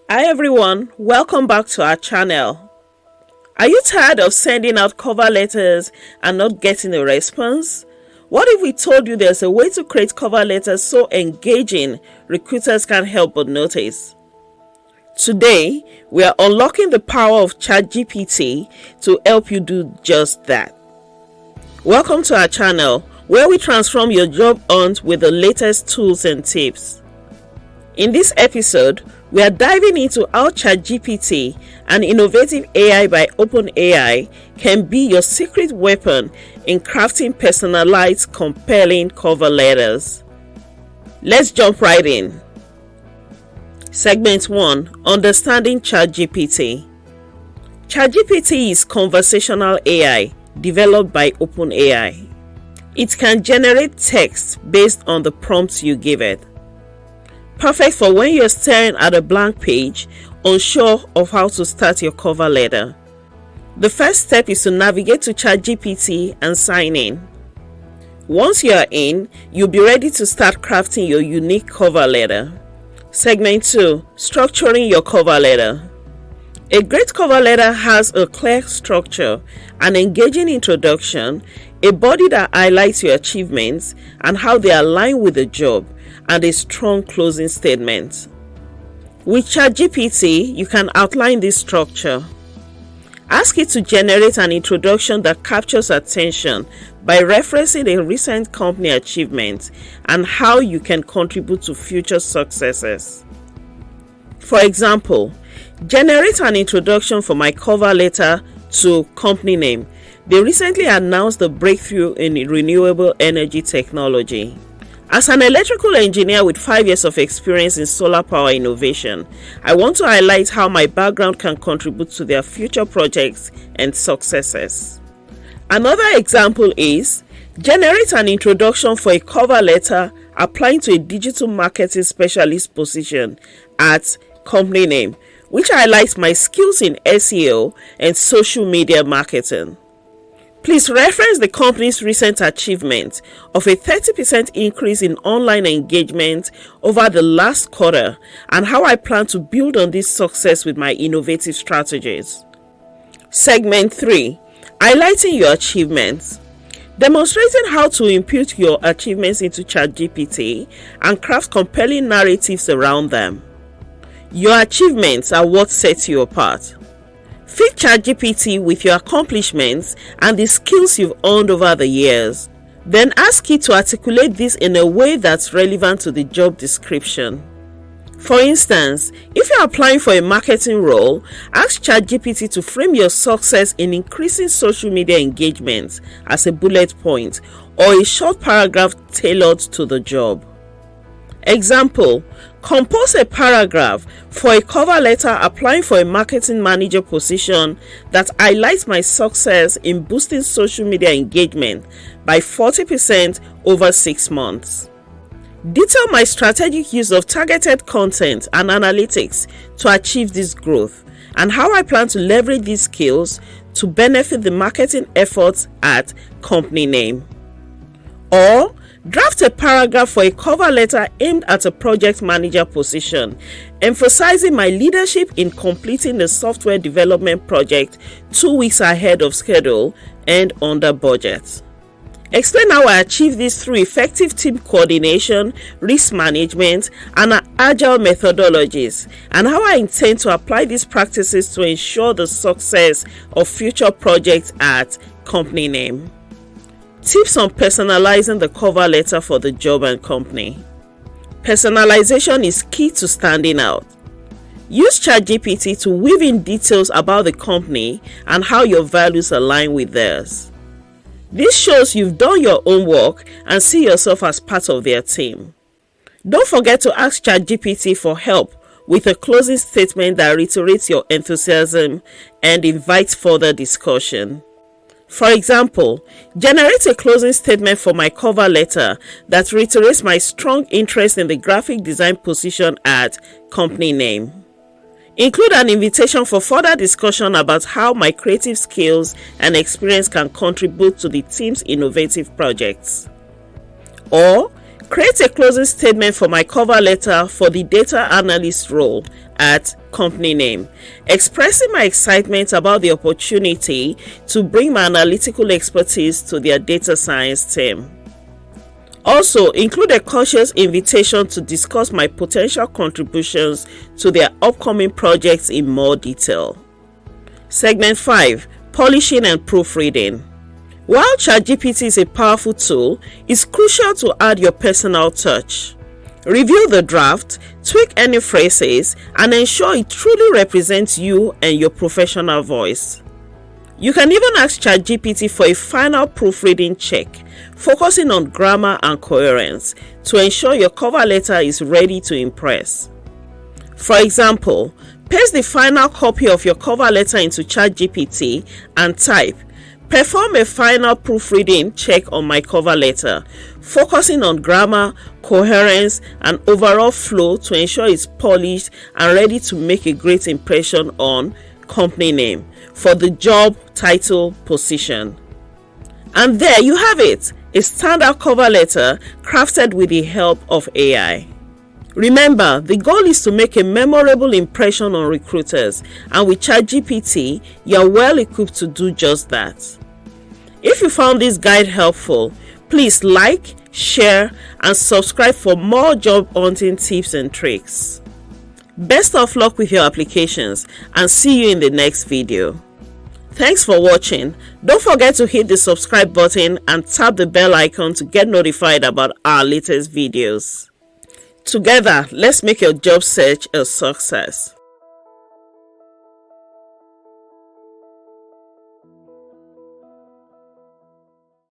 Hi everyone, welcome back to our channel. Are you tired of sending out cover letters and not getting a response? What if we told you there's a way to create cover letters so engaging recruiters can't help but notice? Today, we are unlocking the power of ChatGPT to help you do just that. Welcome to our channel, where we transform your job hunt with the latest tools and tips. In this episode, we are diving into how ChatGPT, an innovative AI by OpenAI, can be your secret weapon in crafting personalized, compelling cover letters. Let's jump right in. Segment 1. Understanding ChatGPT. ChatGPT is conversational AI developed by OpenAI. It can generate text based on the prompts you give it. Perfect for when you're staring at a blank page, unsure of how to start your cover letter. The first step is to navigate to ChatGPT and sign in. Once you are in, you'll be ready to start crafting your unique cover letter. Segment 2. Structuring your cover letter. A great cover letter has a clear structure, an engaging introduction, a body that highlights your achievements and how they align with the job, and a strong closing statement. With ChatGPT, you can outline this structure. Ask it to generate an introduction that captures attention by referencing a recent company achievement and how you can contribute to future successes. For example, generate an introduction for my cover letter to company name. They recently announced the breakthrough in renewable energy technology. As an electrical engineer with 5 years of experience in solar power innovation, I want to highlight how my background can contribute to their future projects and successes. Another example is, generate an introduction for a cover letter applying to a digital marketing specialist position at company name, which highlights my skills in SEO and social media marketing. Please reference the company's recent achievement of a 30% increase in online engagement over the last quarter and how I plan to build on this success with my innovative strategies. Segment 3. Highlighting your achievements. Demonstrating how to impute your achievements into ChatGPT and craft compelling narratives around them. Your achievements are what sets you apart. Feed ChatGPT with your accomplishments and the skills you've earned over the years. Then ask it to articulate this in a way that's relevant to the job description. For instance, if you're applying for a marketing role, ask ChatGPT to frame your success in increasing social media engagement as a bullet point or a short paragraph tailored to the job. Example, compose a paragraph for a cover letter applying for a marketing manager position that highlights my success in boosting social media engagement by 40% over 6 months. Detail my strategic use of targeted content and analytics to achieve this growth and how I plan to leverage these skills to benefit the marketing efforts at company name. Or draft a paragraph for a cover letter aimed at a project manager position, emphasizing my leadership in completing the software development project 2 weeks ahead of schedule and under budget. Explain how I achieve this through effective team coordination, risk management, and agile methodologies, and how I intend to apply these practices to ensure the success of future projects at company name. Tips on personalizing the cover letter for the job and company. Personalization is key to standing out. Use ChatGPT to weave in details about the company and how your values align with theirs. This shows you've done your own work and see yourself as part of their team. Don't forget to ask ChatGPT for help with a closing statement that reiterates your enthusiasm and invites further discussion. For example, generate a closing statement for my cover letter that reiterates my strong interest in the graphic design position at company name. Include an invitation for further discussion about how my creative skills and experience can contribute to the team's innovative projects. Or create a closing statement for my cover letter for the data analyst role at company name, expressing my excitement about the opportunity to bring my analytical expertise to their data science team. Also, include a cautious invitation to discuss my potential contributions to their upcoming projects in more detail. Segment 5. Polishing and proofreading. While ChatGPT is a powerful tool, it's crucial to add your personal touch. Review the draft, tweak any phrases, and ensure it truly represents you and your professional voice. You can even ask ChatGPT for a final proofreading check, focusing on grammar and coherence to ensure your cover letter is ready to impress. For example, paste the final copy of your cover letter into ChatGPT and type, "Perform a final proofreading check on my cover letter, focusing on grammar, coherence, and overall flow to ensure it's polished and ready to make a great impression on company name for the job title position." And there you have it, a standard cover letter crafted with the help of AI. Remember, the goal is to make a memorable impression on recruiters, and with ChatGPT, you're well equipped to do just that. If you found this guide helpful, please like, share, and subscribe for more job hunting tips and tricks. Best of luck with your applications, and see you in the next video. Thanks for watching. Don't forget to hit the subscribe button and tap the bell icon to get notified about our latest videos. Together, let's make your job search a success.